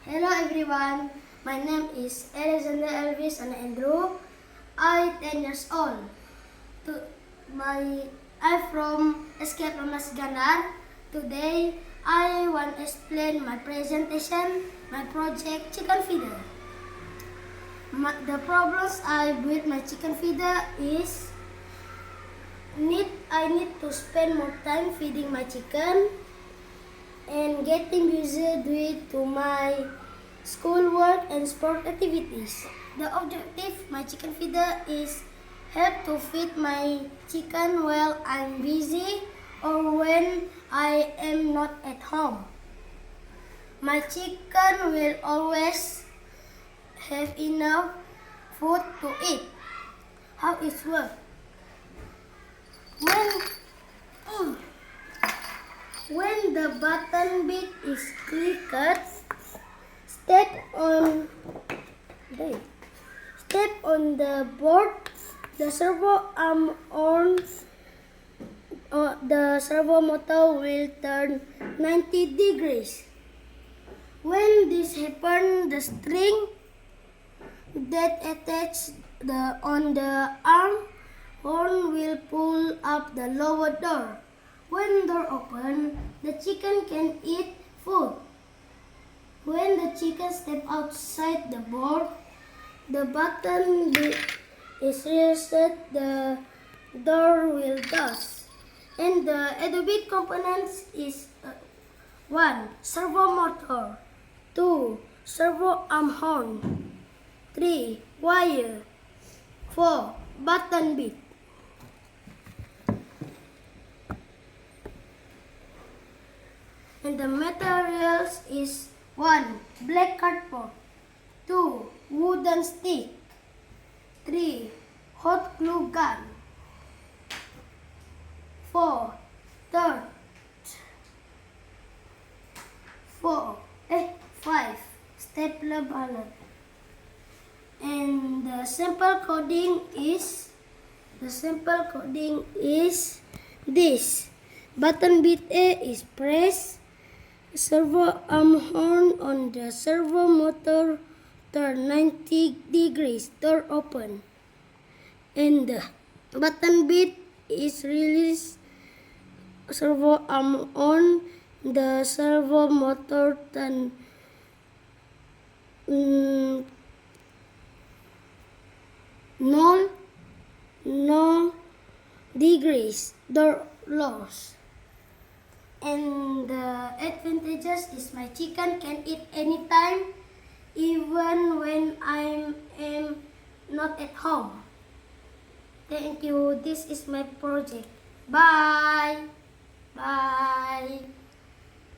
Hello everyone, my name is Alves Anak. I'm 10 years old. I'm from Escape Mamas Ganar. Today, I want to explain my presentation, my project chicken feeder. The problems I with my chicken feeder is I need to spend more time feeding my chicken and getting busy due to my schoolwork and sport activities. The objective my chicken feeder is help to feed my chicken while I'm busy or when I am not at home. My chicken will always have enough food to eat. How it works? When the button bit is clicked, step on the board, the servo arm on the servo motor will turn 90 degrees. When this happens, the string that attaches on the arm horn will pull up the lower door. When door open, the chicken can eat food. When the chicken step outside the board, the button is reset, the door will close. And the EDUBIT components is 1. Servo motor, 2. Servo arm horn, 3. Wire, 4. Button bit. And the materials is 1. Black cardboard, 2. Wooden stick, 3. Hot glue gun, 4. 5. Stapler ballot. And the simple coding is this. Button bit A is press. Servo arm horn on the servo motor turn 90 degrees, door open. And the button bit is release. Servo arm on the servo motor turn 0 degrees, door close. And the advantages is my chicken can eat anytime, even when I am not at home. Thank you. This is my project. Bye. Bye.